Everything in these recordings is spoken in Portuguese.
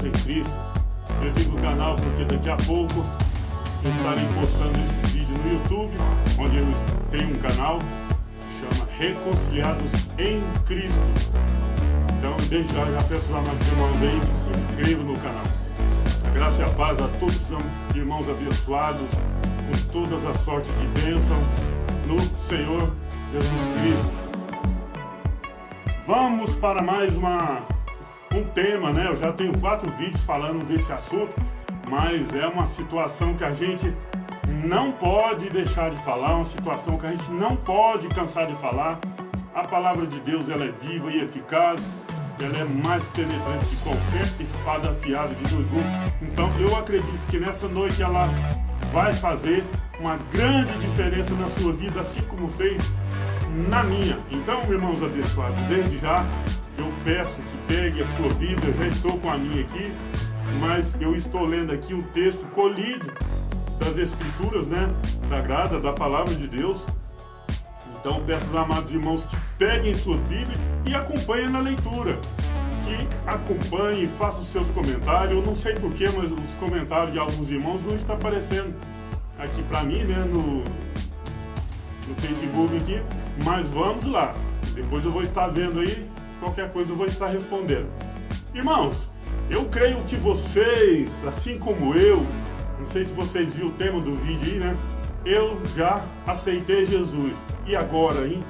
em Cristo. Eu digo canal porque daqui a pouco eu estarei postando esse vídeo no YouTube, onde eu tenho um canal que chama Reconciliados em Cristo. Então, desde já peço aos amados irmãos aí que se inscrevam no canal. A graça e a paz a todos os irmãos abençoados, com todas as sortes de bênção no Senhor Jesus Cristo. Vamos para mais um tema, né? Eu já tenho 4 vídeos falando desse assunto, mas é uma situação que a gente não pode deixar de falar, uma situação que a gente não pode cansar de falar. A palavra de Deus, ela é viva e eficaz, ela é mais penetrante que qualquer espada afiada de 2 gumes. Então eu acredito que nessa noite ela vai fazer uma grande diferença na sua vida, assim como fez na minha. Então, irmãos abençoados, desde já eu peço que pegue a sua Bíblia. Eu já estou com a minha aqui, mas eu estou lendo aqui o texto colhido das Escrituras, né, sagrada, da Palavra de Deus. Então peço aos amados irmãos que peguem suas Bíblias e acompanhem na leitura, que acompanhem e façam seus comentários. Eu não sei porquê, mas os comentários de alguns irmãos não estão aparecendo aqui para mim, né, no Facebook aqui, mas vamos lá. Depois eu vou estar vendo aí, qualquer coisa eu vou estar respondendo. Irmãos, eu creio que vocês, assim como eu, não sei se vocês viram o tema do vídeo aí, né? Eu já aceitei Jesus. E agora, hein?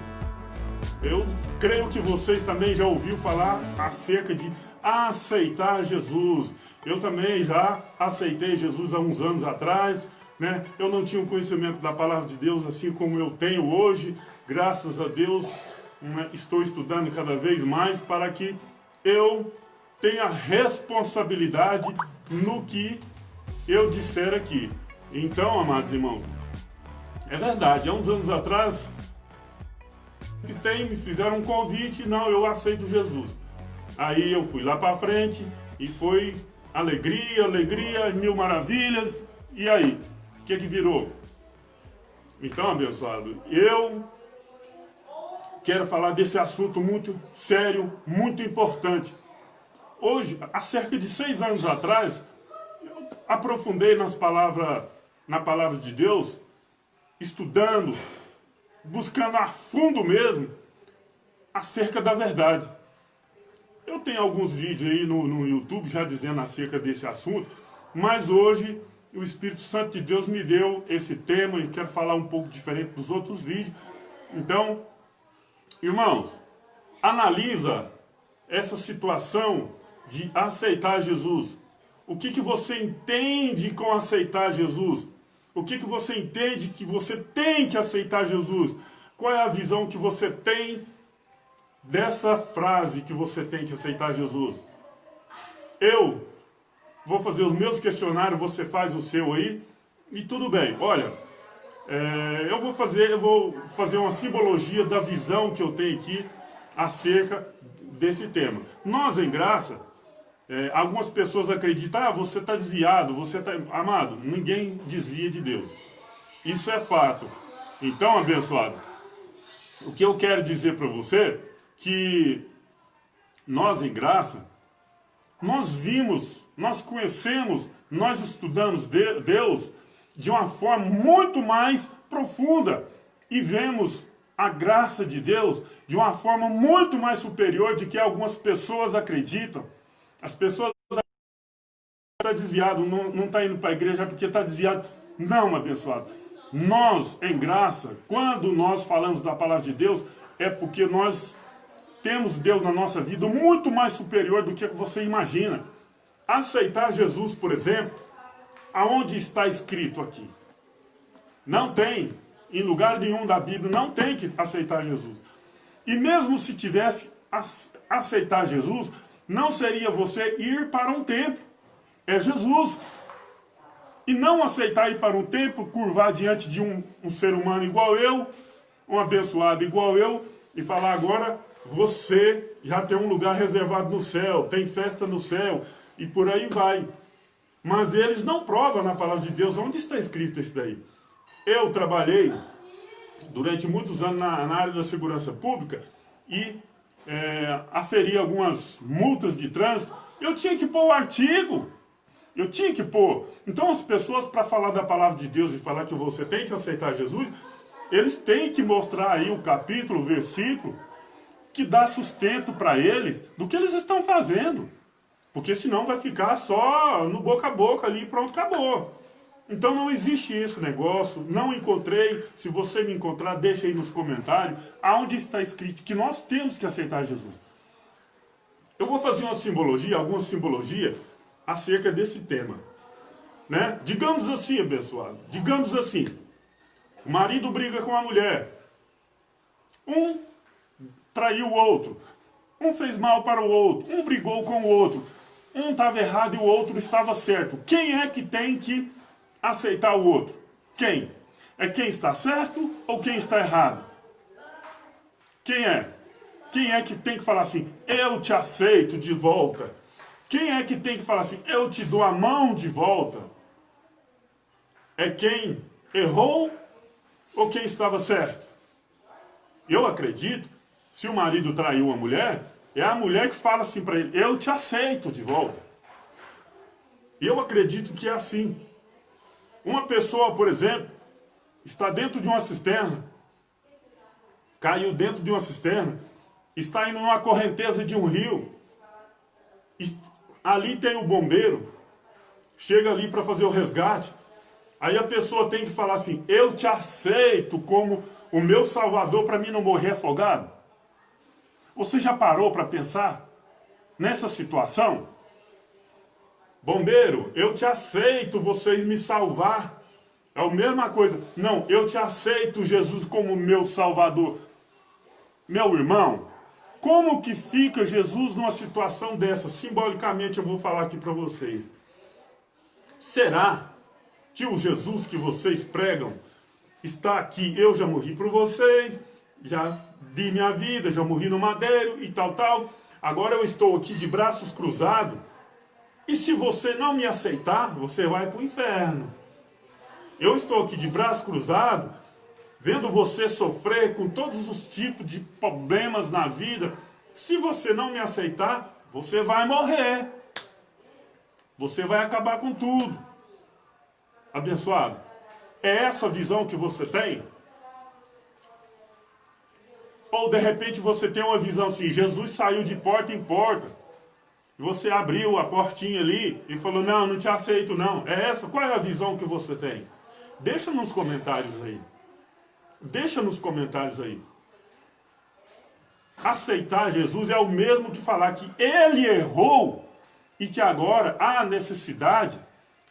Eu creio que vocês também já ouviram falar acerca de aceitar Jesus. Eu também já aceitei Jesus há uns anos atrás, né? Eu não tinha o conhecimento da palavra de Deus assim como eu tenho hoje. Graças a Deus, né? Estou estudando cada vez mais para que eu tenha responsabilidade no que eu disser aqui. Então, amados irmãos, é verdade, há uns anos atrás me fizeram um convite, não, eu aceito Jesus. Aí eu fui lá para frente e foi alegria, alegria, mil maravilhas. E aí, o que virou? Então, abençoado, eu quero falar desse assunto muito sério, muito importante. Hoje, há cerca de 6 anos atrás, eu aprofundei na palavra de Deus, estudando, buscando a fundo mesmo, acerca da verdade. Eu tenho alguns vídeos aí no YouTube já dizendo acerca desse assunto, mas hoje o Espírito Santo de Deus me deu esse tema e quero falar um pouco diferente dos outros vídeos. Então, irmãos, analisa essa situação de aceitar Jesus. O que você entende com aceitar Jesus? O que você entende que você tem que aceitar Jesus? Qual é a visão que você tem dessa frase que você tem que aceitar Jesus? Eu vou fazer os meus questionários, você faz o seu aí, e tudo bem. Olha, eu vou fazer uma simbologia da visão que eu tenho aqui acerca desse tema. Nós, em graça, algumas pessoas acreditam, você está desviado, você está... Amado, ninguém desvia de Deus. Isso é fato. Então, abençoado, o que eu quero dizer para você, que nós, em graça, nós vimos, nós conhecemos, nós estudamos Deus de uma forma muito mais profunda e vemos a graça de Deus de uma forma muito mais superior de que algumas pessoas acreditam. As pessoas estão desviadas, não está indo para a igreja porque está desviado. Não, abençoado. Nós, em graça, quando nós falamos da palavra de Deus, é porque nós temos Deus na nossa vida muito mais superior do que você imagina. Aceitar Jesus, por exemplo, aonde está escrito aqui? Não tem. Em lugar nenhum da Bíblia não tem que aceitar Jesus. E mesmo se tivesse aceitar Jesus, não seria você ir para um templo. É Jesus. E não aceitar ir para um templo, curvar diante de um ser humano igual eu, um abençoado igual eu, e falar agora, você já tem um lugar reservado no céu, tem festa no céu, e por aí vai. Mas eles não provam na palavra de Deus onde está escrito isso daí. Eu trabalhei durante muitos anos na área da segurança pública e aferi algumas multas de trânsito Eu tinha que pôr o artigo. Eu tinha que pôr. Então as pessoas, para falar da palavra de Deus e falar que você tem que aceitar Jesus, eles têm que mostrar aí o capítulo, o versículo, que dá sustento para eles do que eles estão fazendo. Porque senão vai ficar só no boca a boca ali e pronto, acabou. Então não existe esse negócio, não encontrei. Se você me encontrar, deixa aí nos comentários aonde está escrito que nós temos que aceitar Jesus. Eu vou fazer uma simbologia, alguma simbologia acerca desse tema, né? Digamos assim, abençoado, digamos assim, o marido briga com a mulher, um traiu o outro, um fez mal para o outro, um brigou com o outro, um estava errado e o outro estava certo. Quem é que tem que aceitar o outro? Quem? É quem está certo ou quem está errado? Quem é? Quem é que tem que falar assim, eu te aceito de volta? Quem é que tem que falar assim, eu te dou a mão de volta? É quem errou ou quem estava certo? Eu acredito, se o marido traiu a mulher, é a mulher que fala assim para ele, eu te aceito de volta. Eu acredito que é assim. Uma pessoa, por exemplo, está dentro de uma cisterna, caiu dentro de uma cisterna, está indo numa correnteza de um rio, e ali tem o bombeiro, chega ali para fazer o resgate, aí a pessoa tem que falar assim, eu te aceito como o meu salvador para mim não morrer afogado. Você já parou para pensar nessa situação? Bombeiro, eu te aceito você me salvar. É a mesma coisa. Não, eu te aceito, Jesus, como meu salvador. Meu irmão, como que fica Jesus numa situação dessa? Simbolicamente eu vou falar aqui para vocês. Será que o Jesus que vocês pregam está aqui? Eu já morri por vocês, já di minha vida, já morri no madeiro e tal, tal. Agora eu estou aqui de braços cruzados. E se você não me aceitar, você vai para o inferno. Eu estou aqui de braço cruzado, vendo você sofrer com todos os tipos de problemas na vida. Se você não me aceitar, você vai morrer. Você vai acabar com tudo. Abençoado, é essa visão que você tem? Ou de repente você tem uma visão assim, Jesus saiu de porta em porta. E você abriu a portinha ali e falou, não, não te aceito não. É essa? Qual é a visão que você tem? Deixa nos comentários aí. Deixa nos comentários aí. Aceitar Jesus é o mesmo que falar que ele errou e que agora há a necessidade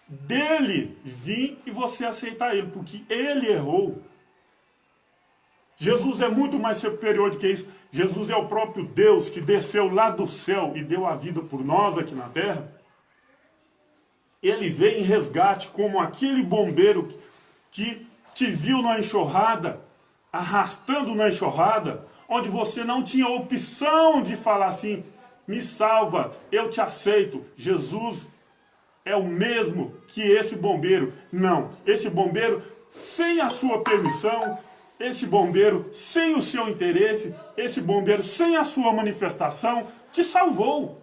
dele vir e você aceitar ele, porque ele errou. Jesus é muito mais superior do que isso. Jesus é o próprio Deus que desceu lá do céu e deu a vida por nós aqui na terra. Ele veio em resgate como aquele bombeiro que te viu na enxurrada, arrastando na enxurrada, onde você não tinha opção de falar assim, me salva, eu te aceito. Jesus é o mesmo que esse bombeiro. Não, esse bombeiro, sem a sua permissão, esse bombeiro, sem o seu interesse, esse bombeiro, sem a sua manifestação, te salvou.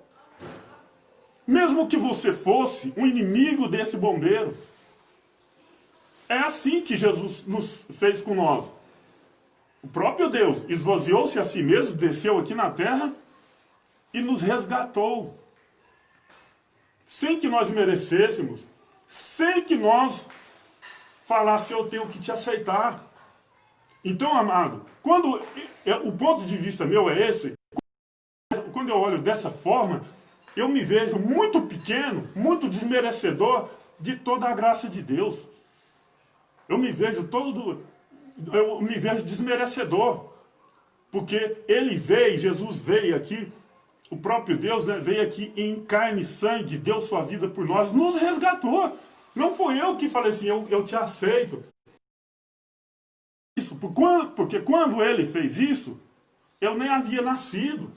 Mesmo que você fosse um inimigo desse bombeiro. É assim que Jesus nos fez com nós. O próprio Deus esvaziou-se a si mesmo, desceu aqui na terra e nos resgatou. Sem que nós merecêssemos, sem que nós falasse, eu tenho que te aceitar. Então, amado, quando o ponto de vista meu é esse, quando eu olho dessa forma, eu me vejo muito pequeno, muito desmerecedor de toda a graça de Deus. Eu me vejo desmerecedor, porque ele veio, Jesus veio aqui, o próprio Deus, né, veio aqui em carne e sangue, deu sua vida por nós, nos resgatou. Não foi eu que falei assim, eu te aceito. Isso, porque quando ele fez isso, eu nem havia nascido.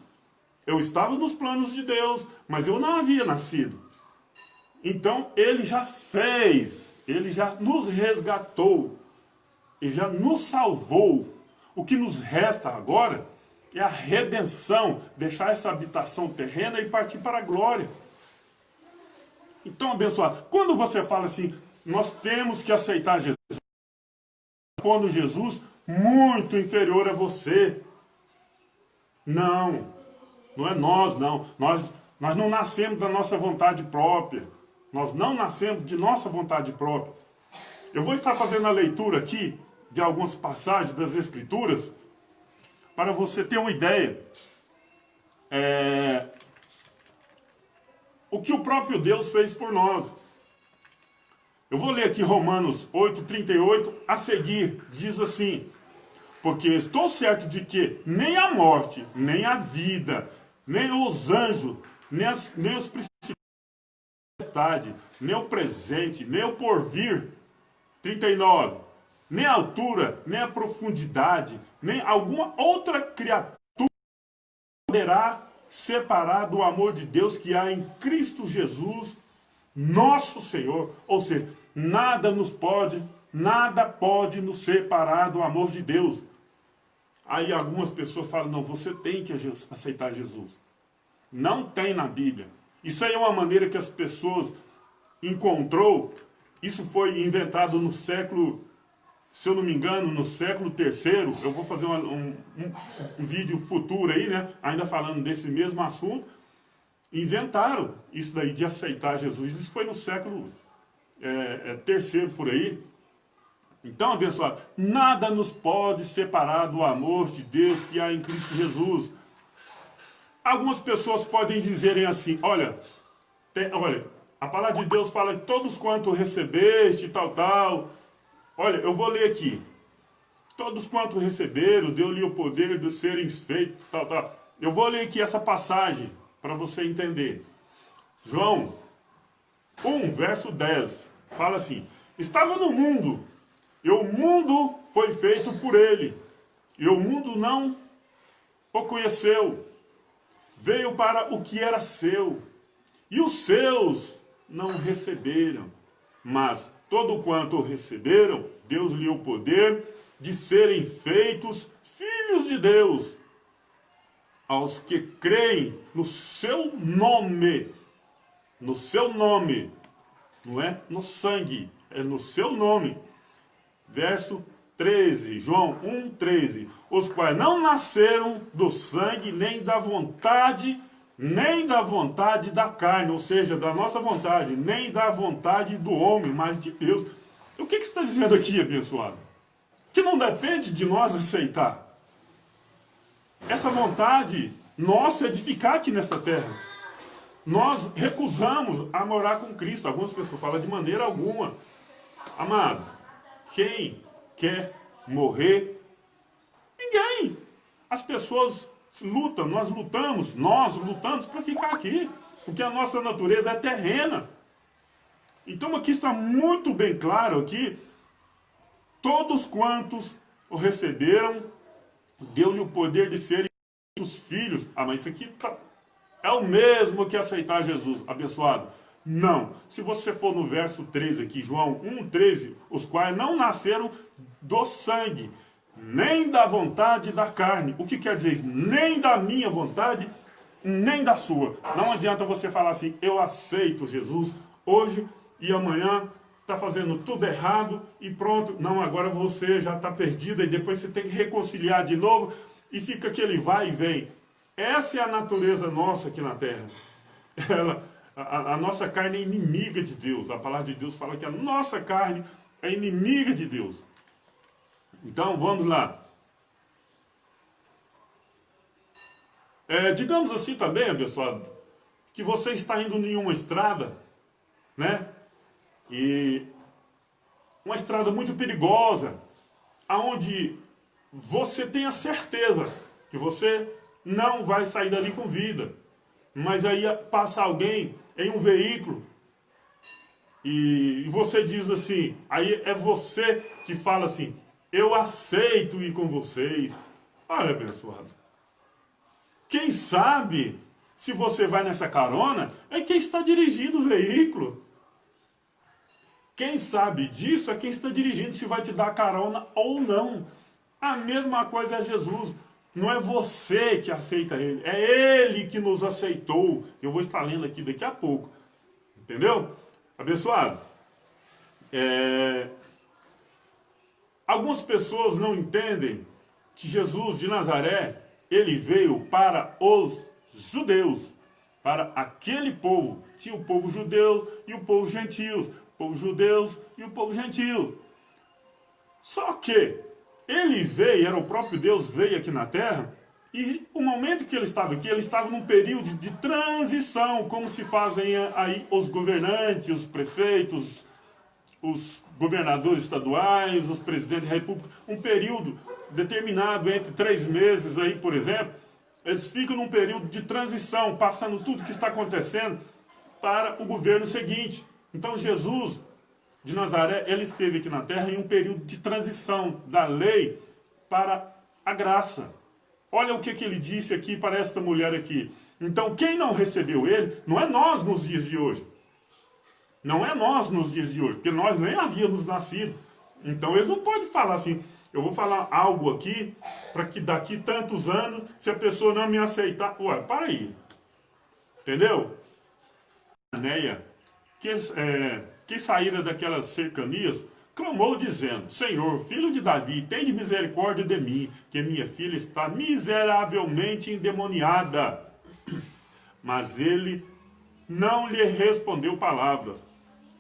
Eu estava nos planos de Deus, mas eu não havia nascido. Então ele já fez, ele já nos resgatou, ele já nos salvou. O que nos resta agora é a redenção, deixar essa habitação terrena e partir para a glória. Então, abençoado, quando você fala assim, nós temos que aceitar Jesus, pondo Jesus muito inferior a você. Não, não é nós, não. Nós não nascemos da nossa vontade própria. Nós não nascemos de nossa vontade própria. Eu vou estar fazendo a leitura aqui de algumas passagens das Escrituras para você ter uma ideia. O que o próprio Deus fez por nós. Eu vou ler aqui Romanos 8:38, a seguir, diz assim: porque estou certo de que nem a morte, nem a vida, nem os anjos, nem os principados, nem o presente, nem o porvir, 39, nem a altura, nem a profundidade, nem alguma outra criatura poderá separar do amor de Deus que há em Cristo Jesus, nosso Senhor. Ou seja, nada pode nos separar do amor de Deus. Aí algumas pessoas falam, não, você tem que aceitar Jesus. Não tem na Bíblia. Isso aí é uma maneira que as pessoas encontrou. Isso foi inventado no século, se eu não me engano, no século III. Eu vou fazer um vídeo futuro aí, né? Ainda falando desse mesmo assunto. Inventaram isso daí de aceitar Jesus. Isso foi no século III por aí. Então, abençoado, nada nos pode separar do amor de Deus que há em Cristo Jesus. Algumas pessoas podem dizerem assim, olha, a palavra de Deus fala que todos quanto recebeste, tal. Olha, eu vou ler aqui. Todos quanto receberam, deu-lhe o poder de serem feitos, tal. Eu vou ler aqui essa passagem para você entender. João 1, verso 10, fala assim, estava no mundo, e o mundo foi feito por ele, e o mundo não o conheceu. Veio para o que era seu, e os seus não receberam. Mas todo quanto receberam, Deus lhe deu o poder de serem feitos filhos de Deus, aos que creem no seu nome. No seu nome. Não é no sangue, é no seu nome. Verso 13, João 1:13. Os quais não nasceram do sangue, nem da vontade da carne, ou seja, da nossa vontade, nem da vontade do homem, mas de Deus. O que está dizendo aqui, abençoado? Que não depende de nós aceitar. Essa vontade nossa é de ficar aqui nessa terra. Nós recusamos a morar com Cristo. Algumas pessoas falam de maneira alguma. Amado, quem quer morrer? Ninguém. As pessoas lutam, nós lutamos para ficar aqui. Porque a nossa natureza é terrena. Então aqui está muito bem claro aqui, todos quantos o receberam, deu-lhe o poder de serem os filhos. Ah, mas isso aqui é o mesmo que aceitar Jesus, abençoado. Não. Se você for no verso 13 aqui, João 1:13, os quais não nasceram do sangue, nem da vontade da carne. O que quer dizer isso? Nem da minha vontade, nem da sua. Não adianta você falar assim, eu aceito Jesus hoje e amanhã está fazendo tudo errado e pronto. Não, agora você já está perdido e depois você tem que reconciliar de novo e fica aquele vai e vem. Essa é a natureza nossa aqui na terra. A nossa carne é inimiga de Deus. A palavra de Deus fala que a nossa carne é inimiga de Deus. Então, vamos lá. Digamos assim também, abençoado, que você está indo em uma estrada, né? E uma estrada muito perigosa, aonde você tem a certeza que você não vai sair dali com vida. Mas aí passa alguém em um veículo e você diz assim, aí é você que fala assim, eu aceito ir com vocês. Olha, abençoado, quem sabe se você vai nessa carona é quem está dirigindo o veículo. Quem sabe disso é quem está dirigindo, se vai te dar carona ou não. A mesma coisa é Jesus. Não é você que aceita Ele, é Ele que nos aceitou. Eu vou estar lendo aqui daqui a pouco. Entendeu? Abençoado. Algumas pessoas não entendem que Jesus de Nazaré, ele veio para os judeus, para aquele povo. Tinha o povo judeu e o povo gentio, o povo judeus e o povo gentio. Só que ele veio, era o próprio Deus, veio aqui na terra, e o momento que ele estava aqui, ele estava num período de transição, como se fazem aí os governantes, os prefeitos, os governadores estaduais, os presidentes da república, um período determinado entre 3 meses aí, por exemplo, eles ficam num período de transição, passando tudo que está acontecendo para o governo seguinte. Então Jesus de Nazaré, ele esteve aqui na terra em um período de transição da lei para a graça. Olha o que ele disse aqui para esta mulher aqui. Então quem não recebeu ele, não é nós nos dias de hoje. Não é nós nos dias de hoje, porque nós nem havíamos nascido. Então ele não pode falar assim, eu vou falar algo aqui, para que daqui tantos anos, se a pessoa não me aceitar... Ué, para aí. Entendeu? Anéia, que saíra daquelas cercanias, clamou dizendo, Senhor, filho de Davi, tem de misericórdia de mim, que minha filha está miseravelmente endemoniada. Mas ele não lhe respondeu palavras.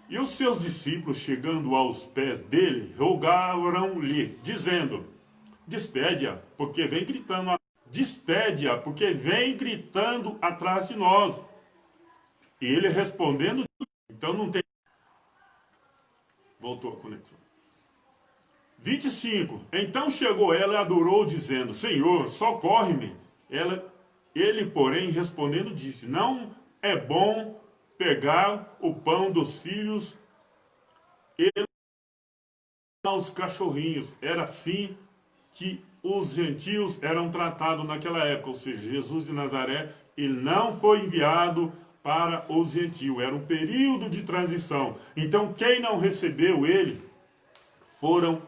E os seus discípulos, chegando aos pés dele, rogaram-lhe, dizendo, despede-a, porque vem gritando, despede-a, porque vem gritando atrás de nós. E ele respondendo, então não tem... Voltou a conexão. 25. Então chegou ela e adorou, dizendo, Senhor, socorre-me. Ele, porém, respondendo, disse, não é bom pegar o pão dos filhos e aos cachorrinhos. Era assim que os gentios eram tratados naquela época. Ou seja, Jesus de Nazaré, ele não foi enviado para os gentios. Era um período de transição. Então, quem não recebeu ele foram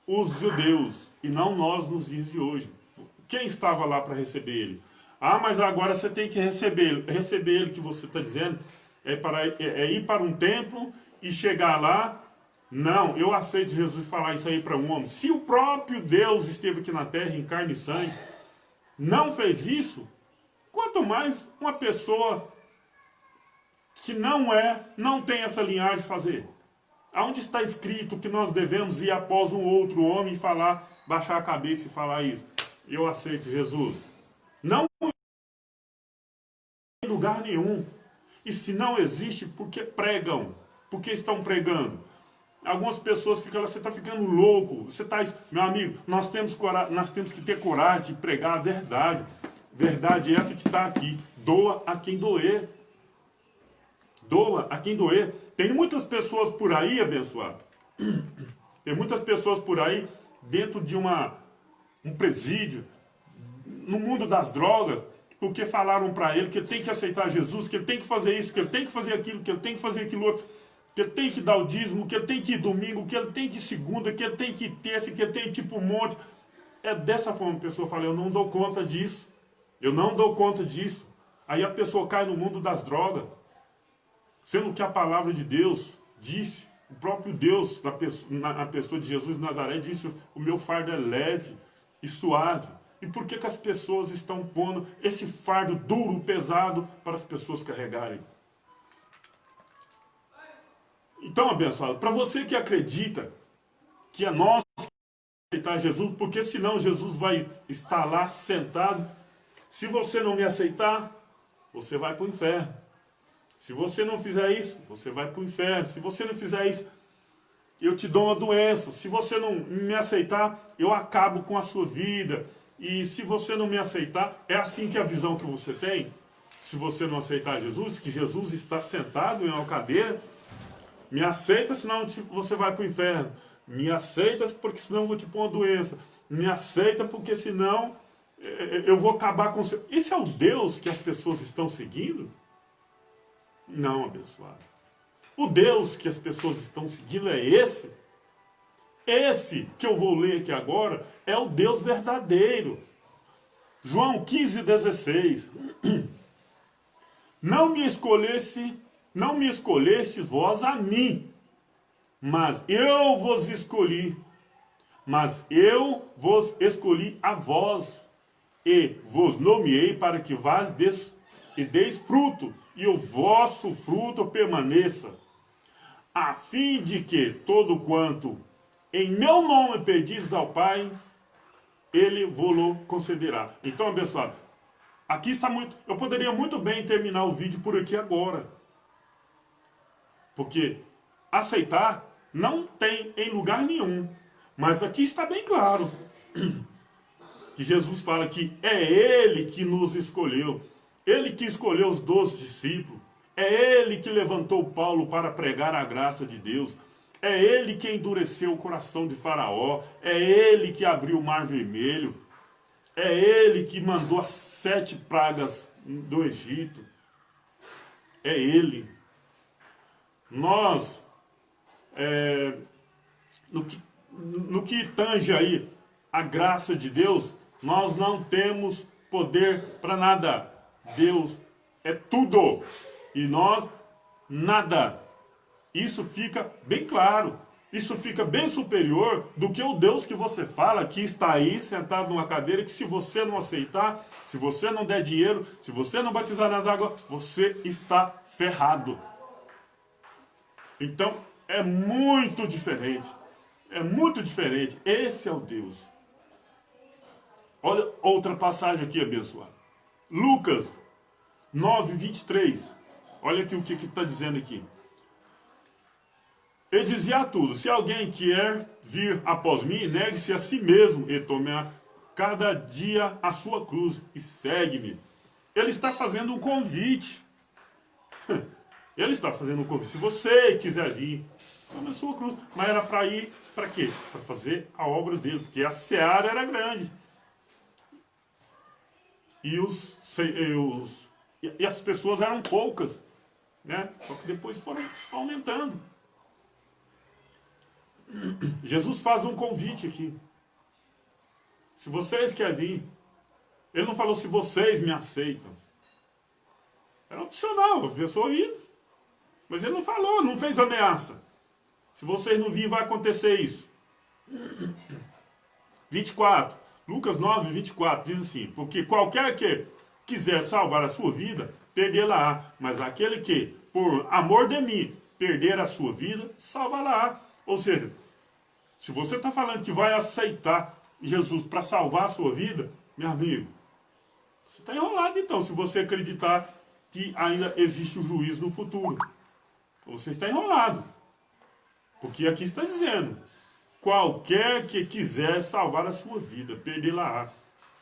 os judeus, e não nós nos dias de hoje. Quem estava lá para receber ele? Ah, mas agora você tem que receber ele. Receber ele, que você está dizendo, é ir para um templo e chegar lá. Não, eu aceito Jesus falar isso aí para um homem. Se o próprio Deus esteve aqui na terra em carne e sangue, não fez isso, quanto mais uma pessoa que não tem essa linhagem fazer. Aonde está escrito que nós devemos ir após um outro homem e falar, baixar a cabeça e falar isso? Eu aceito Jesus. Não em lugar nenhum. E se não existe, porque pregam? Porque estão pregando? Algumas pessoas ficam lá, você está ficando louco. Você está, meu amigo, nós temos que ter coragem de pregar a verdade. Verdade essa que está aqui. Doa a quem doer. Doa a quem doer. Tem muitas pessoas por aí, abençoado. Tem muitas pessoas por aí, dentro de um presídio, no mundo das drogas, porque falaram para ele que ele tem que aceitar Jesus, que ele tem que fazer isso, que ele tem que fazer aquilo, que ele tem que fazer aquilo outro, que ele tem que dar o dízimo, que ele tem que ir domingo, que ele tem que ir segunda, que ele tem que ir terça, que ele tem que ir para um monte. É dessa forma que a pessoa fala, eu não dou conta disso. Eu não dou conta disso. Aí a pessoa cai no mundo das drogas. Sendo que a palavra de Deus disse, o próprio Deus, na pessoa de Jesus de Nazaré, disse, o meu fardo é leve e suave. E por que as pessoas estão pondo esse fardo duro, pesado, para as pessoas carregarem? Então, abençoado, para você que acredita que é nós aceitar Jesus, porque senão Jesus vai estar lá sentado. Se você não me aceitar, você vai para o inferno. Se você não fizer isso, você vai para o inferno. Se você não fizer isso, eu te dou uma doença. Se você não me aceitar, eu acabo com a sua vida. E se você não me aceitar, é assim que é a visão que você tem. Se você não aceitar Jesus, que Jesus está sentado em uma cadeira, me aceita, senão você vai para o inferno. Me aceita, porque senão eu vou te pôr uma doença. Me aceita, porque senão eu vou acabar com o seu... Esse é o Deus que as pessoas estão seguindo? Não, abençoado. O Deus que as pessoas estão seguindo é esse. Esse que eu vou ler aqui agora é o Deus verdadeiro. João 15:16. não me escolheste vós a mim, mas eu vos escolhi. Mas eu vos escolhi a vós, e vos nomeei para que vás e deis fruto, e o vosso fruto permaneça, a fim de que todo quanto em meu nome pedis ao Pai, ele vos concederá. Então, abençoado, aqui está muito... Eu poderia muito bem terminar o vídeo por aqui agora, porque aceitar não tem em lugar nenhum. Mas aqui está bem claro que Jesus fala que é Ele que nos escolheu. Ele que escolheu os 12 discípulos. É Ele que levantou Paulo para pregar a graça de Deus. É Ele que endureceu o coração de Faraó. É Ele que abriu o Mar Vermelho. É Ele que mandou as 7 pragas do Egito. É Ele. Nós, no que tange aí a graça de Deus, nós não temos poder para nada. Deus é tudo e nós nada. Isso fica bem claro. Isso fica bem superior do que o Deus que você fala, que está aí sentado numa cadeira, que se você não aceitar, se você não der dinheiro, se você não batizar nas águas, você está ferrado. Então é muito diferente. É muito diferente. Esse é o Deus. Olha outra passagem aqui, abençoado. Lucas 9, 23. Olha aqui o que está dizendo aqui. Ele dizia a tudo: se alguém quer vir após mim, negue-se a si mesmo e tome cada dia a sua cruz e segue-me. Ele está fazendo um convite. Ele está fazendo um convite. Se você quiser vir, tome a sua cruz. Mas era para ir, para quê? Para fazer a obra dele, porque a seara era grande. E as pessoas eram poucas, né? Só que depois foram aumentando. Jesus faz um convite aqui. Se vocês querem vir, ele não falou se vocês me aceitam. Era opcional, a pessoa ia. Mas ele não falou, não fez ameaça. Se vocês não virem, vai acontecer isso. 24. Lucas 9, 24 diz assim: porque qualquer que quiser salvar a sua vida, perdê-la-á. Mas aquele que, por amor de mim, perder a sua vida, salva-la-á. Ou seja, se você está falando que vai aceitar Jesus para salvar a sua vida, meu amigo, você está enrolado então, se você acreditar que ainda existe o juízo no futuro. Você está enrolado. Porque aqui está dizendo: qualquer que quiser salvar a sua vida, perdê-la-á.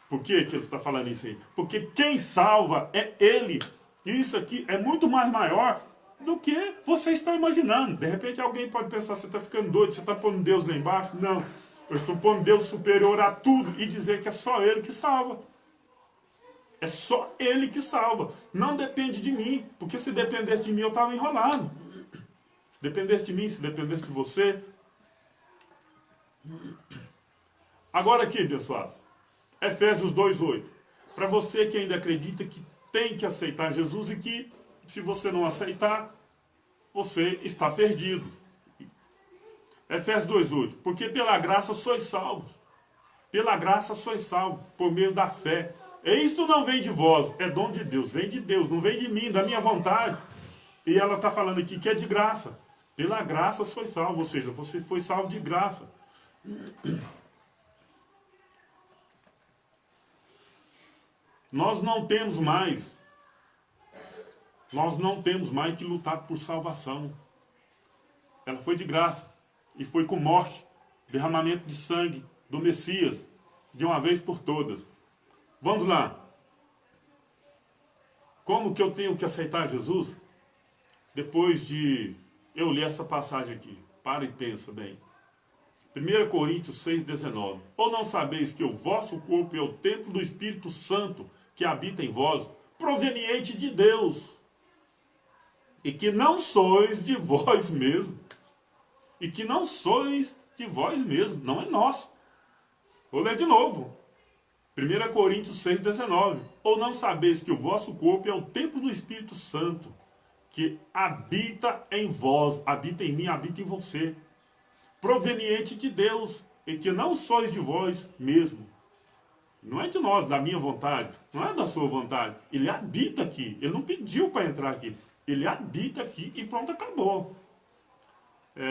Por que ele está falando isso aí? Porque quem salva é Ele. E isso aqui é muito mais maior do que você está imaginando. De repente alguém pode pensar: você está ficando doido, você está pondo Deus lá embaixo. Não, eu estou pondo Deus superior a tudo e dizer que é só Ele que salva. É só Ele que salva. Não depende de mim, porque se dependesse de mim eu estava enrolado. Se dependesse de mim, se dependesse de você. Agora aqui, pessoal, Efésios 2:8. Para você que ainda acredita que tem que aceitar Jesus e que, se você não aceitar, você está perdido. Efésios 2:8. Porque pela graça sois salvos. Pela graça sois salvos, por meio da fé. E isto não vem de vós, é dom de Deus. Vem de Deus, não vem de mim, da minha vontade. E ela está falando aqui que é de graça. Pela graça sois salvo, ou seja, você foi salvo de graça. Nós não temos mais que lutar por salvação. Ela foi de graça. E foi com morte, derramamento de sangue do Messias, de uma vez por todas. Vamos lá. Como que eu tenho que aceitar Jesus? Depois de eu ler essa passagem aqui. Para e pensa bem. 1 Coríntios 6,19. Ou não sabeis que o vosso corpo é o templo do Espírito Santo que habita em vós, proveniente de Deus, e que não sois de vós mesmos. E que não sois de vós mesmos, não é nosso. Vou ler de novo. 1 Coríntios 6,19. Ou não sabeis que o vosso corpo é o templo do Espírito Santo, que habita em vós, habita em mim, habita em você, proveniente de Deus, e que não sois de vós mesmo. Não é de nós, da minha vontade, não é da sua vontade. Ele habita aqui, ele não pediu para entrar aqui. Ele habita aqui e pronto, acabou.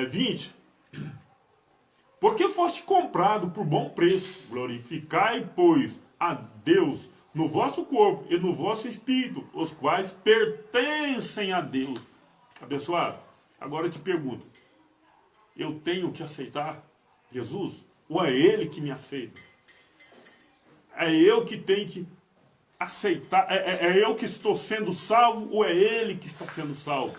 20. Porque foste comprado por bom preço, glorificai, pois, a Deus no vosso corpo e no vosso espírito, os quais pertencem a Deus. Abençoado, agora eu te pergunto, eu tenho que aceitar Jesus? Ou é Ele que me aceita? É eu que tenho que aceitar? É eu que estou sendo salvo ou é Ele que está sendo salvo?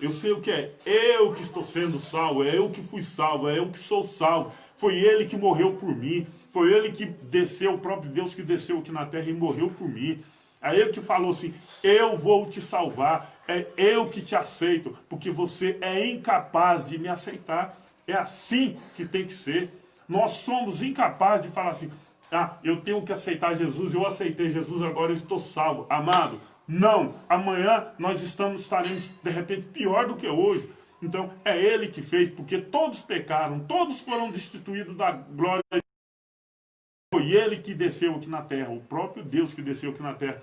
Eu sei o que é. Eu que estou sendo salvo. É eu que fui salvo. É eu que sou salvo. Foi Ele que morreu por mim. Foi Ele que desceu, o próprio Deus que desceu aqui na terra e morreu por mim. É Ele que falou assim, eu vou te salvar. É eu que te aceito, porque você é incapaz de me aceitar. É assim que tem que ser. Nós somos incapazes de falar assim, ah, eu tenho que aceitar Jesus, eu aceitei Jesus, agora eu estou salvo. Amado, não. Amanhã nós estaremos, de repente, pior do que hoje. Então, é Ele que fez, porque todos pecaram, todos foram destituídos da glória. Foi Ele que desceu aqui na terra, o próprio Deus que desceu aqui na terra,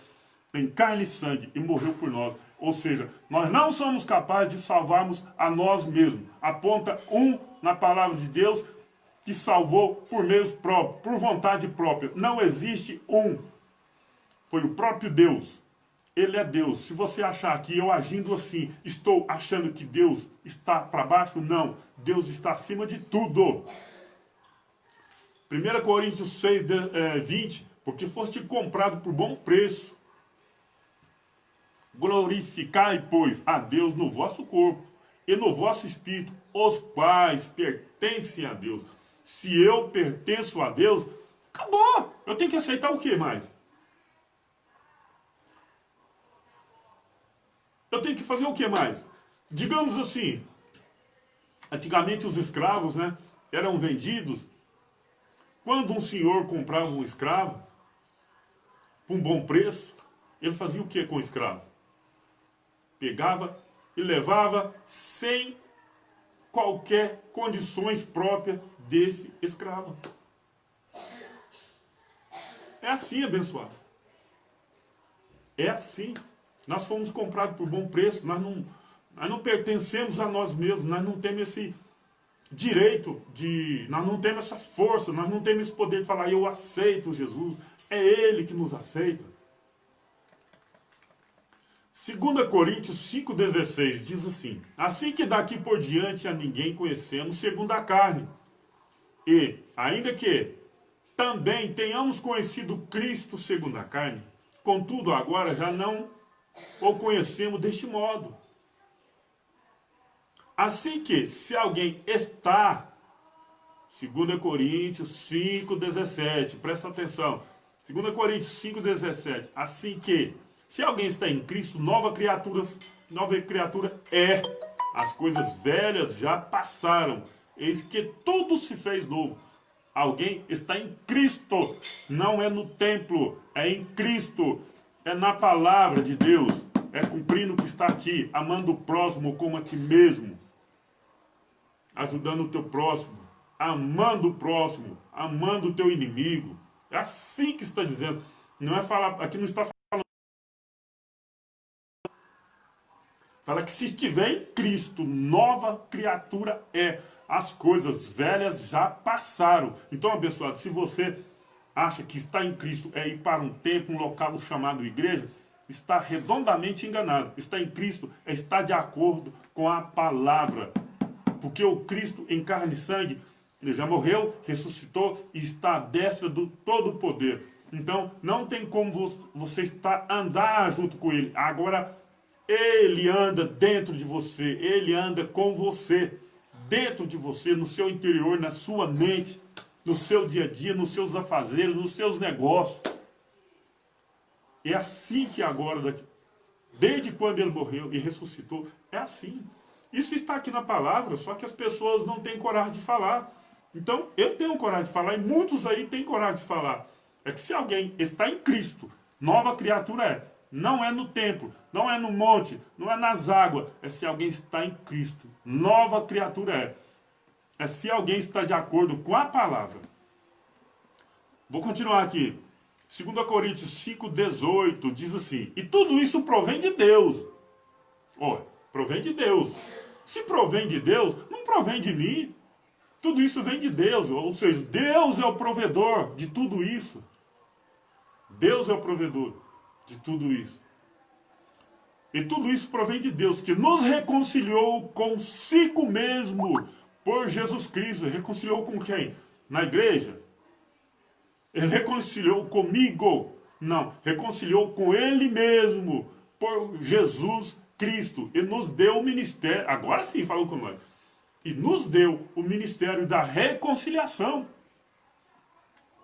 em carne e sangue, e morreu por nós. Ou seja, nós não somos capazes de salvarmos a nós mesmos. Aponta na palavra de Deus, que salvou por meios próprios, por vontade própria. Não existe um. Foi o próprio Deus. Ele é Deus. Se você achar que eu agindo assim, estou achando que Deus está para baixo, não. Deus está acima de tudo. 1 Coríntios 6, 20. Porque foste comprado por bom preço. Glorificai, pois, a Deus no vosso corpo e no vosso espírito, os quais pertencem a Deus. Se eu pertenço a Deus, acabou. Eu tenho que aceitar o que mais? Eu tenho que fazer o que mais? Digamos assim, antigamente os escravos, né, eram vendidos. Quando um senhor comprava um escravo, por um bom preço, ele fazia o que com o escravo? Pegava e levava sem qualquer condições próprias desse escravo. É assim, abençoado. É assim. Nós fomos comprados por bom preço, nós não pertencemos a nós mesmos, nós não temos esse direito nós não temos essa força, nós não temos esse poder de falar, eu aceito Jesus, é Ele que nos aceita. 2 Coríntios 5,16 diz assim, assim que daqui por diante a ninguém conhecemos segundo a carne, e, ainda que também tenhamos conhecido Cristo segundo a carne, contudo agora já não o conhecemos deste modo. Assim que, se alguém está, 2 Coríntios 5,17, presta atenção, 2 Coríntios 5,17, assim que, se alguém está em Cristo, nova criatura é, as coisas velhas já passaram, eis que tudo se fez novo. Alguém está em Cristo, não é no templo, é em Cristo, é na palavra de Deus, é cumprindo o que está aqui, amando o próximo como a ti mesmo, ajudando o teu próximo, amando o próximo, amando o teu inimigo. É assim que está dizendo. Não é falar, aqui não está falando. Fala que se estiver em Cristo, nova criatura é. As coisas velhas já passaram. Então, abençoado, se você acha que estar em Cristo é ir para um templo, um local chamado igreja, está redondamente enganado. Estar em Cristo é estar de acordo com a palavra. Porque o Cristo em carne e sangue, ele já morreu, ressuscitou e está à destra do todo poder. Então, não tem como você andar junto com ele. Agora, ele anda dentro de você, ele anda com você, dentro de você, no seu interior, na sua mente, no seu dia a dia, nos seus afazeres, nos seus negócios. É assim que agora, desde quando ele morreu e ressuscitou, é assim. Isso está aqui na palavra, só que as pessoas não têm coragem de falar. Então, eu tenho coragem de falar, e muitos aí têm coragem de falar. É que se alguém está em Cristo, nova criatura é. Não é no templo, não é no monte, não é nas águas. É se alguém está em Cristo, nova criatura é. É se alguém está de acordo com a palavra. Vou continuar aqui. 2 Coríntios 5,18 diz assim: e tudo isso provém de Deus. Olha, provém de Deus. Se provém de Deus, não provém de mim. Tudo isso vem de Deus. Ou seja, Deus é o provedor de tudo isso. Deus é o provedor de tudo isso. E tudo isso provém de Deus, que nos reconciliou consigo mesmo por Jesus Cristo. Reconciliou com quem? Na igreja? Ele reconciliou comigo? Não, reconciliou com Ele mesmo, por Jesus Cristo. E nos deu o ministério, agora sim falou com nós, e nos deu o ministério da reconciliação.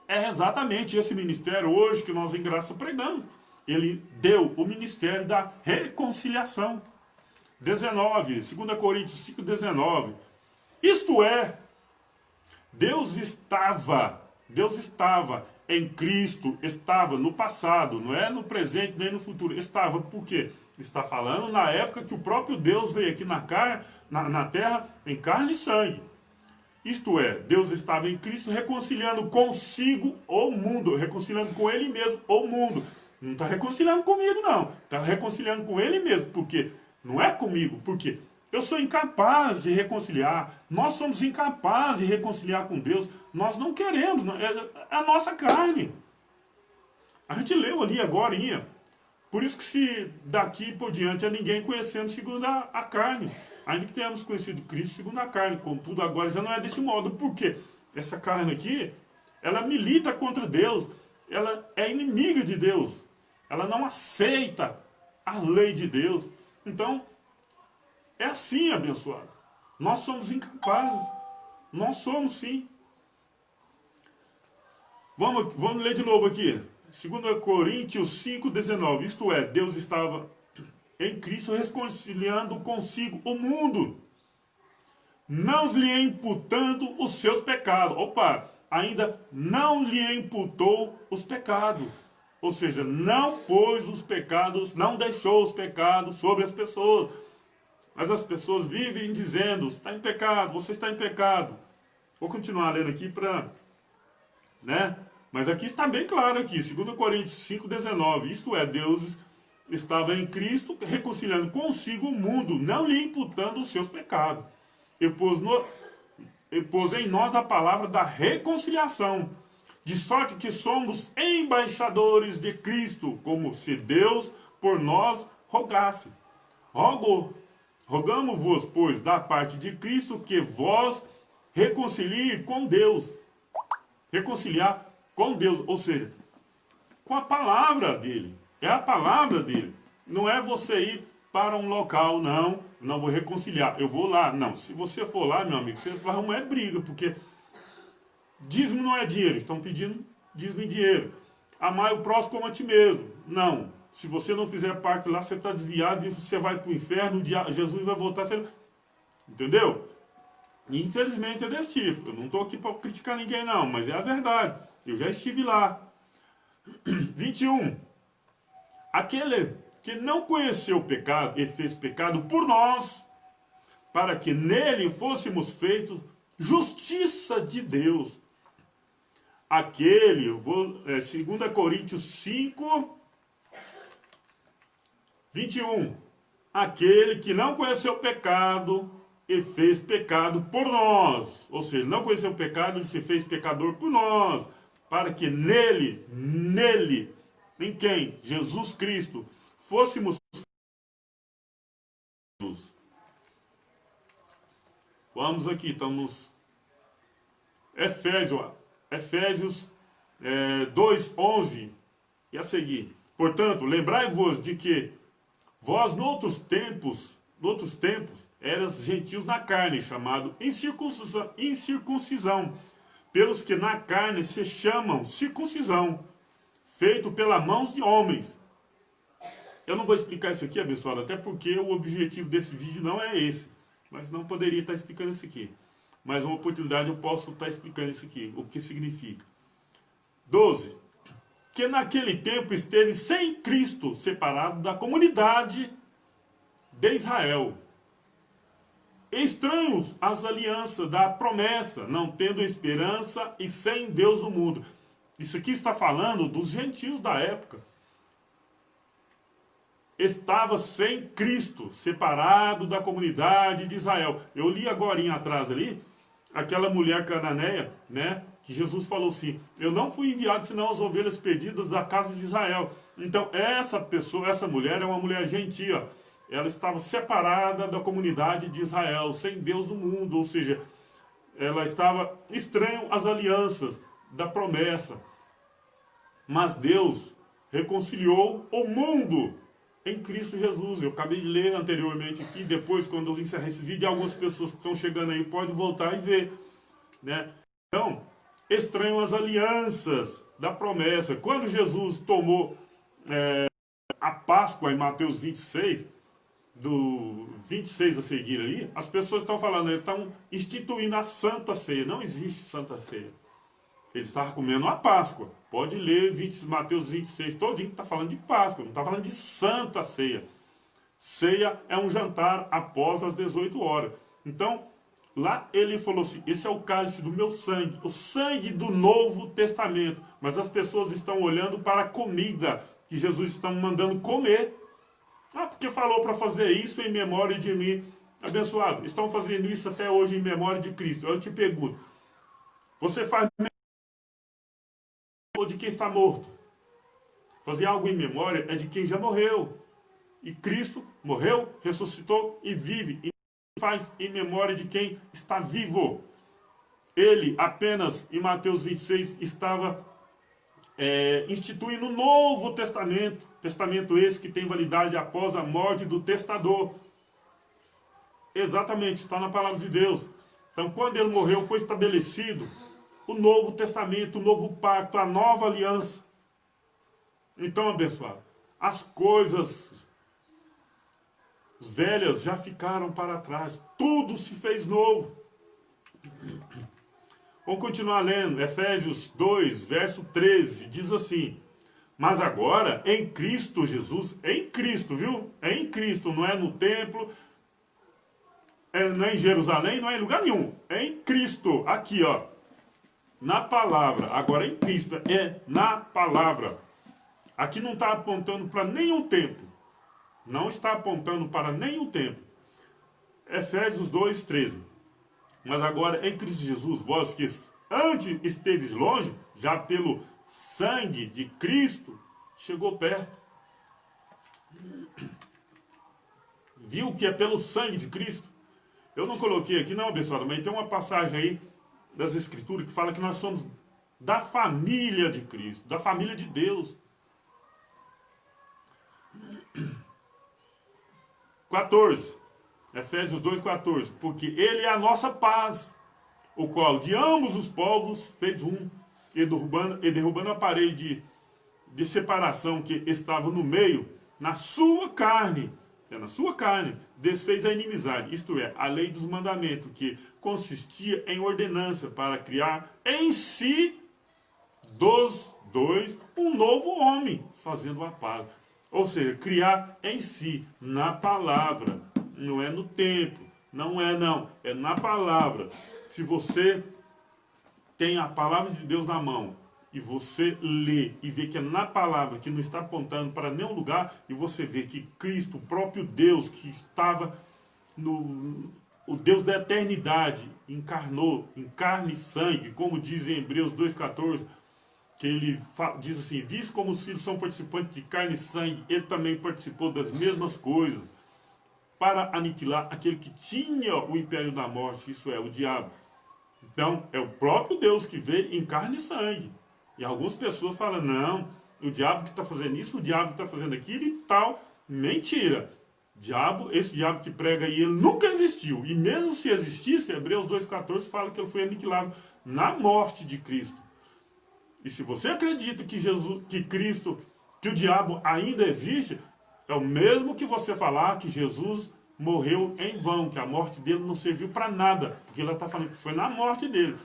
É exatamente esse ministério hoje que nós em graça pregamos. Ele deu o ministério da reconciliação. 19, 2 Coríntios 5,19. Isto é, Deus estava em Cristo, estava no passado, não é no presente nem no futuro, estava, por quê? Está falando na época que o próprio Deus veio aqui na terra em carne e sangue. Isto é, Deus estava em Cristo reconciliando consigo o mundo, reconciliando com Ele mesmo o mundo. Não está reconciliando comigo, não. Está reconciliando com Ele mesmo, porque não é comigo, porque eu sou incapaz de reconciliar. Nós somos incapazes de reconciliar com Deus. Nós não queremos, é a nossa carne. A gente leu ali agora. Por isso que se daqui por diante a ninguém conhecemos segundo a carne. Ainda que tenhamos conhecido Cristo segundo a carne. Contudo, agora já não é desse modo. Por quê? Essa carne aqui, ela milita contra Deus. Ela é inimiga de Deus. Ela não aceita a lei de Deus. Então, é assim, abençoado. Nós somos incapazes. Nós somos, sim. Vamos ler de novo aqui. 2 Coríntios 5,19. Isto é, Deus estava em Cristo reconciliando consigo o mundo, não lhe imputando os seus pecados. Opa, ainda não lhe imputou os pecados. Ou seja, não pôs os pecados, não deixou os pecados sobre as pessoas. Mas as pessoas vivem dizendo, está em pecado, você está em pecado. Vou continuar lendo aqui para... Mas aqui está bem claro aqui, 2 Coríntios 5,19. Isto é, Deus estava em Cristo reconciliando consigo o mundo, não lhe imputando os seus pecados. E pôs em nós a palavra da reconciliação, de sorte que somos embaixadores de Cristo, como se Deus por nós rogasse. Rogamos-vos, pois, da parte de Cristo, que vós reconcilie com Deus. Reconciliar com Deus, ou seja, com a palavra dele. É a palavra dele. Não é você ir para um local, não vou reconciliar, eu vou lá. Não, se você for lá, meu amigo, você vai arrumar briga, porque dízimo não é dinheiro, estão pedindo dízimo em dinheiro. Amar o próximo como a ti mesmo. Não, se você não fizer parte lá, você está desviado e você vai para o inferno, Jesus vai voltar. Entendeu? Infelizmente é desse tipo. Eu não estou aqui para criticar ninguém, não, mas é a verdade. Eu já estive lá. 21. Aquele que não conheceu o pecado e fez pecado por nós, para que nele fôssemos feitos justiça de Deus. Aquele, 2 Coríntios 5, 21. Aquele que não conheceu o pecado e fez pecado por nós. Ou seja, não conheceu o pecado, ele se fez pecador por nós. Para que nele, em quem? Jesus Cristo, fôssemos. Vamos aqui, estamos... Efésios 2:11 e a seguir. Portanto, lembrai-vos de que vós, noutros tempos, eras gentios na carne, chamado incircuncisão, pelos que na carne se chamam circuncisão, feito pelas mãos de homens. Eu não vou explicar isso aqui, abençoado, até porque o objetivo desse vídeo não é esse. Mas não poderia estar explicando isso aqui. Mas uma oportunidade eu posso estar explicando isso aqui, o que significa. 12. que naquele tempo esteve sem Cristo, separado da comunidade de Israel. Estranhos às alianças da promessa, não tendo esperança e sem Deus no mundo. Isso aqui está falando dos gentios da época. Estava sem Cristo, separado da comunidade de Israel. Eu li agora atrás ali, aquela mulher cananeia, né? Que Jesus falou assim, eu não fui enviado senão as ovelhas perdidas da casa de Israel. Então essa pessoa, essa mulher é uma mulher gentia. Ela estava separada da comunidade de Israel, sem Deus no mundo. Ou seja, ela estava estranha às alianças da promessa. Mas Deus reconciliou o mundo em Cristo Jesus. Eu acabei de ler anteriormente aqui, depois quando eu encerrar esse vídeo, algumas pessoas que estão chegando aí podem voltar e ver, né? Então, estranho as alianças da promessa. Quando Jesus tomou a Páscoa em Mateus 26, do 26 a seguir ali, as pessoas estão falando, eles estão instituindo a Santa Ceia. Não existe Santa Ceia. Ele estava comendo a Páscoa. Pode ler Mateus 26, todinho que está falando de Páscoa, não está falando de Santa Ceia. Ceia é um jantar após as 18 horas. Então, lá ele falou assim, esse é o cálice do meu sangue, o sangue do Novo Testamento. Mas as pessoas estão olhando para a comida que Jesus está mandando comer. Porque falou para fazer isso em memória de mim. Abençoado, estão fazendo isso até hoje em memória de Cristo. Eu te pergunto, você faz de quem está morto? Fazer algo em memória é de quem já morreu. E Cristo morreu, ressuscitou e vive. E faz em memória de quem está vivo. Ele apenas, em Mateus 26, estava instituindo um novo testamento. Testamento esse que tem validade após a morte do testador. Exatamente, está na palavra de Deus. Então, quando ele morreu, foi estabelecido o novo testamento, o novo pacto, a nova aliança. Então, abençoado, as coisas velhas já ficaram para trás. Tudo se fez novo. Vamos continuar lendo. Efésios 2, verso 13, diz assim, mas agora, em Cristo Jesus, em Cristo, viu? É em Cristo, não é no templo, não é em Jerusalém, não é em lugar nenhum. É em Cristo, aqui ó, na palavra. Agora em Cristo, é na palavra. Aqui não está apontando para nenhum tempo. Não está apontando para nenhum tempo. Efésios 2, 13. Mas agora em Cristo Jesus, vós que antes esteves longe, já pelo sangue de Cristo, chegou perto. Viu que é pelo sangue de Cristo? Eu não coloquei aqui não, abençoado, mas tem uma passagem aí das Escrituras que fala que nós somos da família de Cristo, da família de Deus. 14. Efésios 2,14. Porque ele é a nossa paz, o qual de ambos os povos fez um, e derrubando a parede de separação que estava no meio, na sua carne, desfez a inimizade, isto é, a lei dos mandamentos, que consistia em ordenança para criar em si dos dois um novo homem, fazendo a paz. Ou seja, criar em si, na palavra, não é no tempo, não, é na palavra. Se você tem a palavra de Deus na mão, e você lê e vê que é na palavra, que não está apontando para nenhum lugar, e você vê que Cristo, o próprio Deus, que estava o Deus da eternidade, encarnou em carne e sangue, como diz em Hebreus 2,14, que ele diz assim, visto como os filhos são participantes de carne e sangue, ele também participou das mesmas coisas, para aniquilar aquele que tinha o império da morte, isso é, o diabo. Então, é o próprio Deus que veio em carne e sangue. E algumas pessoas falam, não, o diabo que está fazendo isso, o diabo que está fazendo aquilo e tal. Mentira. Esse diabo que prega aí, ele nunca existiu. E mesmo se existisse, Hebreus 2,14 fala que ele foi aniquilado na morte de Cristo. E se você acredita que Cristo, que o diabo ainda existe, é o mesmo que você falar que Jesus morreu em vão, que a morte dele não serviu para nada, porque ela está falando que foi na morte dele.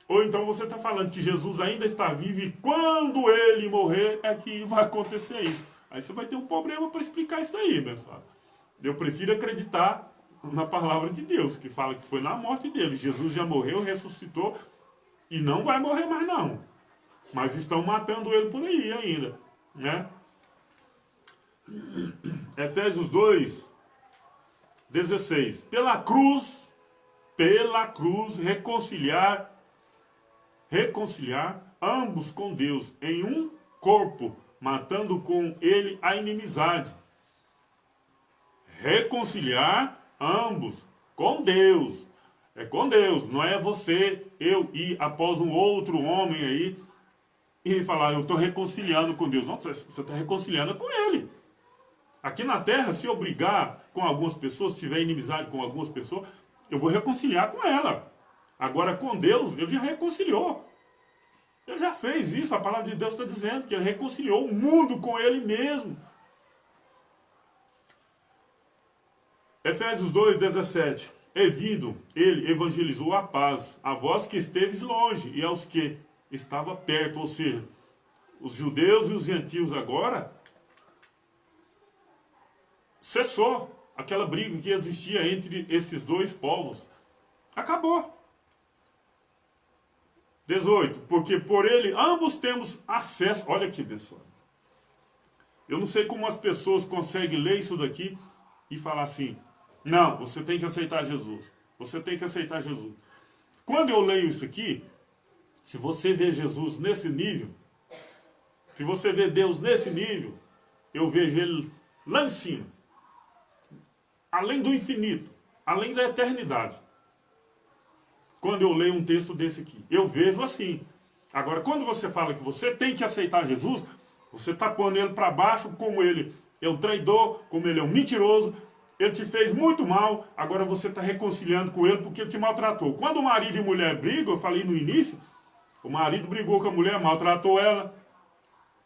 Ou então você está falando que Jesus ainda está vivo e quando ele morrer é que vai acontecer isso. Aí você vai ter um problema para explicar isso aí, pessoal. Eu prefiro acreditar na palavra de Deus, que fala que foi na morte dele. Jesus já morreu, ressuscitou e não vai morrer mais não. Mas estão matando ele por aí ainda, né? Efésios 2, 16. Pela cruz, reconciliar ambos com Deus em um corpo, matando com ele a inimizade. Reconciliar ambos com Deus. É com Deus, não é você, eu ir após um outro homem aí e falar, eu estou reconciliando com Deus. Não, você está reconciliando com ele. Aqui na terra, se eu brigar com algumas pessoas, se tiver inimizade com algumas pessoas, eu vou reconciliar com ela. Agora, com Deus, ele já reconciliou. Ele já fez isso, a palavra de Deus está dizendo que ele reconciliou o mundo com ele mesmo. Efésios 2, 17. E vindo, ele evangelizou a paz, a vós que esteves longe e aos que estava perto, ou seja, os judeus e os gentios agora, cessou aquela briga que existia entre esses dois povos. Acabou. 18. Porque por ele ambos temos acesso. Olha aqui, pessoal. Eu não sei como as pessoas conseguem ler isso daqui e falar assim, não, você tem que aceitar Jesus. Você tem que aceitar Jesus. Quando eu leio isso aqui, se você vê Jesus nesse nível, se você vê Deus nesse nível, eu vejo ele lá em cima. Além do infinito, além da eternidade. Quando eu leio um texto desse aqui, eu vejo assim. Agora, quando você fala que você tem que aceitar Jesus, você está pondo ele para baixo como ele é um traidor, como ele é um mentiroso, ele te fez muito mal, agora você está reconciliando com ele porque ele te maltratou. Quando o marido e mulher brigam, eu falei no início, o marido brigou com a mulher, maltratou ela,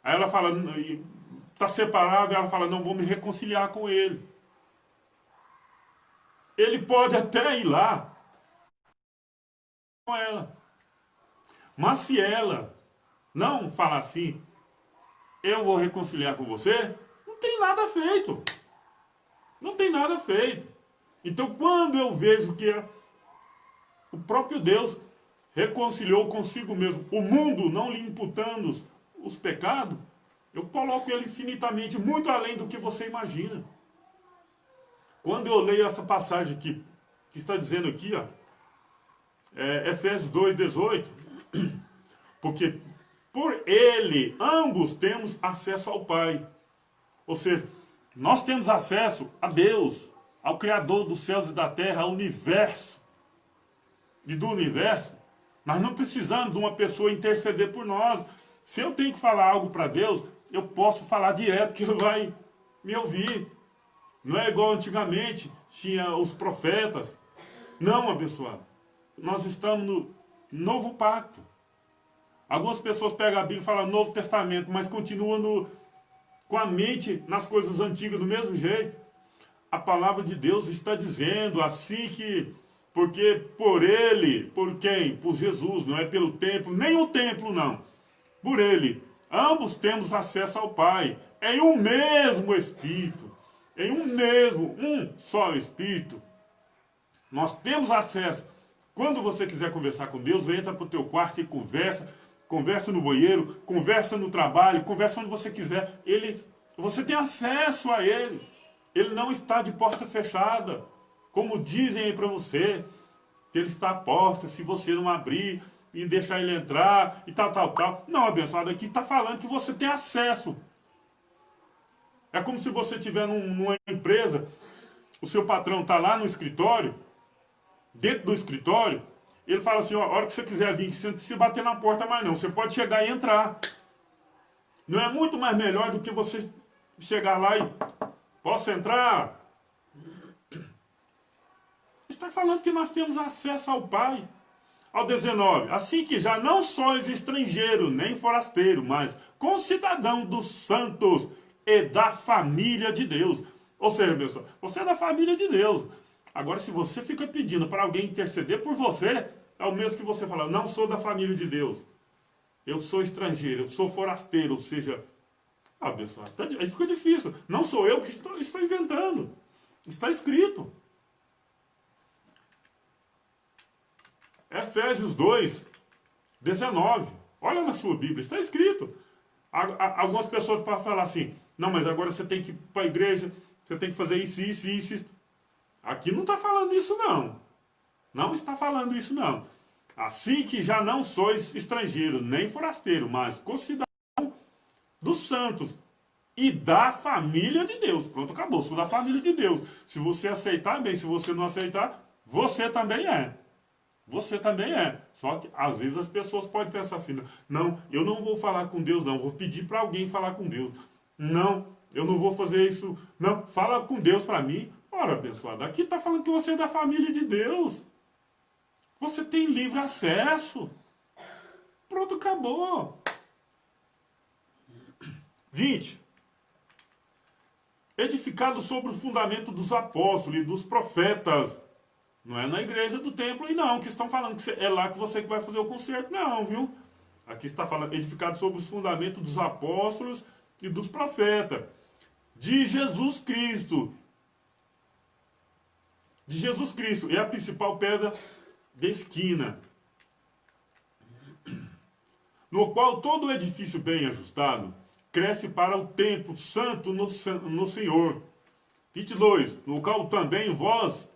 aí ela fala, está separado, ela fala, não, vou me reconciliar com ele. Ele pode até ir lá com ela. Mas se ela não falar assim, eu vou reconciliar com você, não tem nada feito. Não tem nada feito. Então quando eu vejo que o próprio Deus reconciliou consigo mesmo, o mundo não lhe imputando os pecados, eu coloco ele infinitamente, muito além do que você imagina. Quando eu leio essa passagem aqui, que está dizendo aqui, ó, Efésios 2, 18, porque por ele ambos temos acesso ao Pai. Ou seja, nós temos acesso a Deus, ao Criador dos céus e da terra, ao universo. E do universo, nós não precisamos de uma pessoa interceder por nós. Se eu tenho que falar algo para Deus, eu posso falar direto que ele vai me ouvir. Não é igual antigamente, tinha os profetas. Não, abençoado. Nós estamos no novo pacto. Algumas pessoas pegam a Bíblia e falam Novo Testamento, mas continuam com a mente nas coisas antigas do mesmo jeito. A palavra de Deus está dizendo assim que, porque por ele, por quem? Por Jesus, não é pelo templo, nem o templo não. Por ele, ambos temos acesso ao Pai, em um mesmo Espírito. Em um só Espírito, nós temos acesso. Quando você quiser conversar com Deus, entra para o teu quarto e conversa no banheiro, conversa no trabalho, conversa onde você quiser. Você tem acesso a Ele. Ele não está de porta fechada, como dizem aí para você, que Ele está à porta, se você não abrir e deixar Ele entrar e tal. Não, abençoado, aqui está falando que você tem acesso. É como se você estiver numa empresa, o seu patrão está lá no escritório, dentro do escritório, ele fala assim, ó, a hora que você quiser vir, você não precisa bater na porta mais não, você pode chegar e entrar. Não é muito mais melhor do que você chegar lá e, posso entrar? Está falando que nós temos acesso ao Pai. Ao 19, assim que já não sois estrangeiro, nem forasteiro, mas concidadão dos santos, e da família de Deus. Ou seja, pessoal, você é da família de Deus. Agora, se você fica pedindo para alguém interceder por você, É o mesmo que você falar, não sou da família de Deus. Eu sou estrangeiro, eu sou forasteiro, ou seja, pessoal, aí fica difícil. Não sou eu que estou inventando. Está escrito. Efésios 2, 19. Olha na sua Bíblia, está escrito. Algumas pessoas podem falar assim, não, mas agora você tem que ir para a igreja, você tem que fazer isso, isso, isso, isso. Aqui não está falando isso, não. Não está falando isso, não. Assim que já não sois estrangeiro, nem forasteiro, mas concidadão dos santos e da família de Deus. Pronto, acabou. Sou da família de Deus. Se você aceitar, bem. Se você não aceitar, você também é. Você também é. Só que às vezes as pessoas podem pensar assim, não, eu não vou falar com Deus, não. Vou pedir para alguém falar com Deus. Não, eu não vou fazer isso. Não, fala com Deus para mim. Ora, abençoado, aqui está falando que você é da família de Deus. Você tem livre acesso. Pronto, acabou. 20. Edificado sobre o fundamento dos apóstolos e dos profetas. Não é na igreja do templo e não, que estão falando que é lá que você vai fazer o concerto. Não, viu? Aqui está falando edificado sobre os fundamentos dos apóstolos e dos profetas. De Jesus Cristo. De Jesus Cristo. É a principal pedra de esquina. No qual todo o edifício bem ajustado cresce para o templo santo no Senhor. 22. No qual também vós,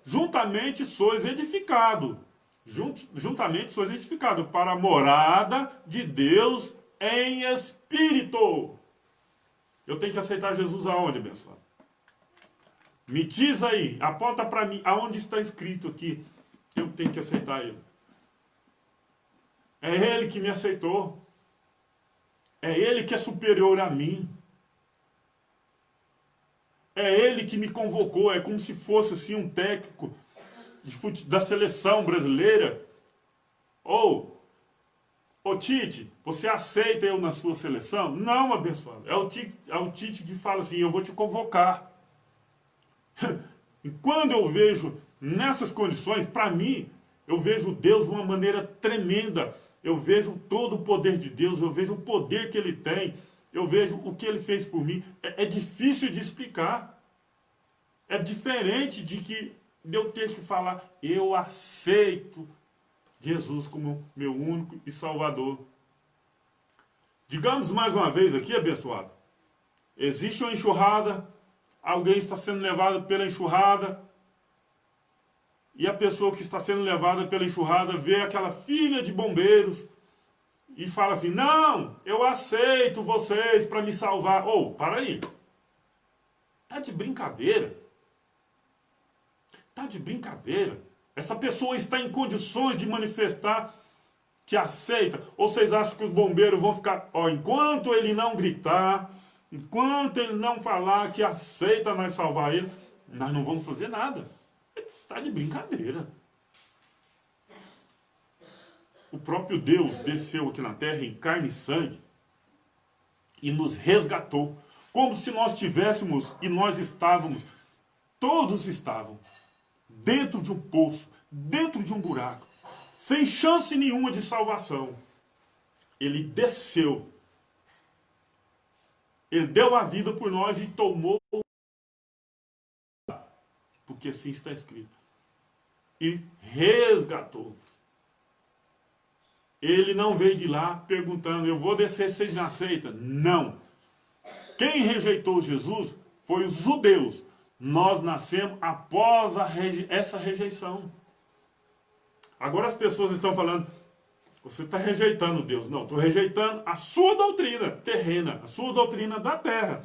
juntamente sois edificados. Juntamente sois edificados para a morada de Deus em espírito. Eu tenho que aceitar Jesus aonde, abençoado? Me diz aí, aponta para mim, aonde está escrito aqui que eu tenho que aceitar Ele. É Ele que me aceitou. É Ele que é superior a mim. É Ele que me convocou. É como se fosse assim um técnico da seleção brasileira. Ô Tite, você aceita eu na sua seleção? Não, abençoado. É o Tite que fala assim, eu vou te convocar. E quando eu vejo nessas condições, para mim, eu vejo Deus de uma maneira tremenda. Eu vejo todo o poder de Deus, eu vejo o poder que Ele tem, eu vejo o que Ele fez por mim. É difícil de explicar. É diferente de que eu ter que falar, eu aceito Jesus como meu único e Salvador. Digamos mais uma vez aqui, abençoado, existe uma enxurrada, alguém está sendo levado pela enxurrada, e a pessoa que está sendo levada pela enxurrada vê aquela fila de bombeiros e fala assim, não, eu aceito vocês para me salvar. Para aí. Tá de brincadeira? Tá de brincadeira? Essa pessoa está em condições de manifestar que aceita? Ou vocês acham que os bombeiros vão ficar, enquanto ele não gritar, enquanto ele não falar que aceita nós salvar ele, nós não vamos fazer nada? Está de brincadeira. O próprio Deus desceu aqui na terra em carne e sangue e nos resgatou. Como se nós tivéssemos e nós estávamos, todos estavam, dentro de um poço, dentro de um buraco, sem chance nenhuma de salvação. Ele desceu. Ele deu a vida por nós e tomou, porque assim está escrito, e resgatou. Ele não veio de lá perguntando, eu vou descer, vocês me aceitam? Não. Quem rejeitou Jesus foi os judeus. Nós nascemos após essa rejeição. Agora as pessoas estão falando, você está rejeitando Deus. Não, estou rejeitando a sua doutrina terrena, a sua doutrina da terra.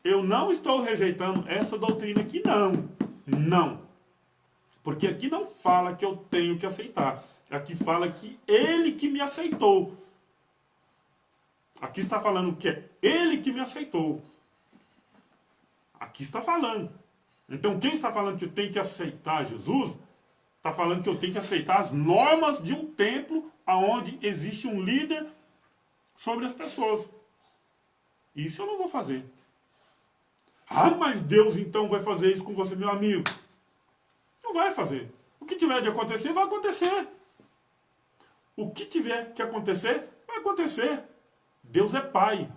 Eu não estou rejeitando essa doutrina aqui, não. Não. Porque aqui não fala que eu tenho que aceitar. Aqui fala que Ele que me aceitou. Aqui está falando que é Ele que me aceitou. Aqui está falando. Então quem está falando que eu tenho que aceitar Jesus, está falando que eu tenho que aceitar as normas de um templo onde existe um líder sobre as pessoas. Isso eu não vou fazer. Mas Deus então vai fazer isso com você, meu amigo. Não vai fazer. O que tiver de acontecer, vai acontecer. O que tiver que acontecer, vai acontecer. Deus é pai.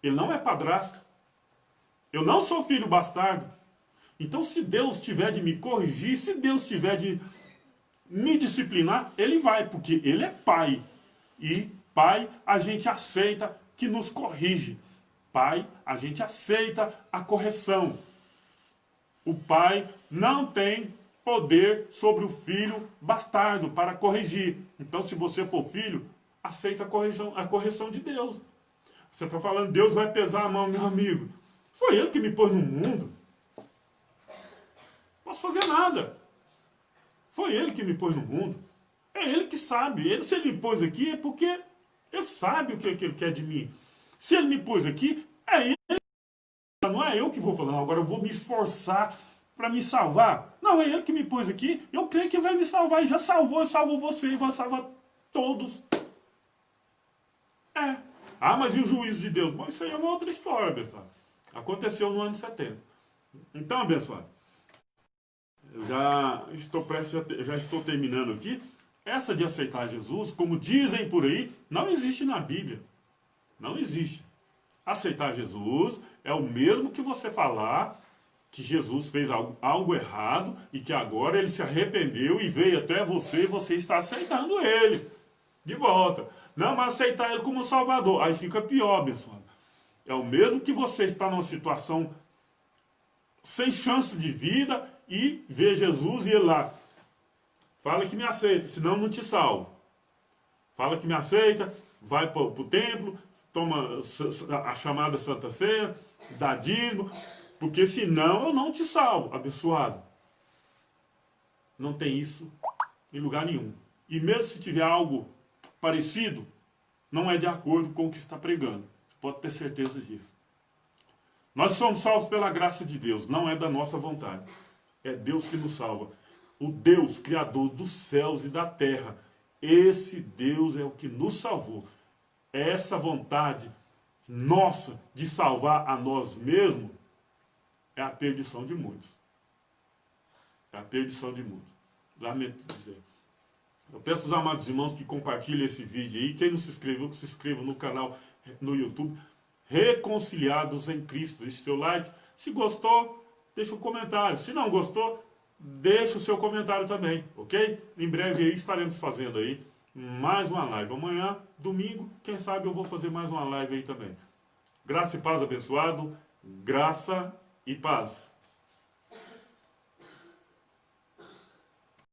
Ele não é padrasto. Eu não sou filho bastardo. Então, se Deus tiver de me corrigir, se Deus tiver de me disciplinar, Ele vai, porque Ele é pai. E pai, a gente aceita que nos corrige. Pai, a gente aceita a correção. O pai não tem poder sobre o filho bastardo para corrigir. Então, se você for filho, aceita a correção de Deus. Você está falando, Deus vai pesar a mão, meu amigo. Foi Ele que me pôs no mundo. Não posso fazer nada. Foi Ele que me pôs no mundo. É Ele que sabe. Ele, se Ele me pôs aqui, é porque Ele sabe o que Ele quer de mim. Se Ele me pôs aqui, é Ele. Não é eu que vou falar, agora eu vou me esforçar para me salvar. Não, é Ele que me pôs aqui. Eu creio que Ele vai me salvar. E já salvou você e vai salvar todos. É. Ah, mas e o juízo de Deus? Bom, isso aí é uma outra história, abençoado. Aconteceu no ano 70. Então, abençoado, eu já estou terminando aqui. Essa de aceitar Jesus, como dizem por aí, não existe na Bíblia. Não existe. Aceitar Jesus é o mesmo que você falar que Jesus fez algo errado e que agora Ele se arrependeu e veio até você e você está aceitando Ele de volta. Não, mas aceitar Ele como Salvador. Aí fica pior, pessoal. É o mesmo que você está numa situação sem chance de vida e vê Jesus e Ele lá. Fala que me aceita, senão não te salvo. Fala que me aceita, vai para o templo, toma a chamada Santa Ceia, dá dízimo, porque senão eu não te salvo, abençoado. Não tem isso em lugar nenhum. E mesmo se tiver algo parecido, não é de acordo com o que está pregando. Você pode ter certeza disso. Nós somos salvos pela graça de Deus, não é da nossa vontade. É Deus que nos salva. O Deus, Criador dos céus e da terra. Esse Deus é o que nos salvou. Essa vontade nossa de salvar a nós mesmos é a perdição de muitos. É a perdição de muitos. Lamento dizer. Eu peço aos amados irmãos que compartilhem esse vídeo aí. Quem não se inscreveu, que se inscreva no canal no YouTube. Reconciliados em Cristo. Deixe seu like. Se gostou, deixa um comentário. Se não gostou, deixa o seu comentário também, ok? Em breve aí estaremos fazendo aí mais uma live. Amanhã, domingo, quem sabe eu vou fazer mais uma live aí também. Graça e paz, abençoado. Graça e paz.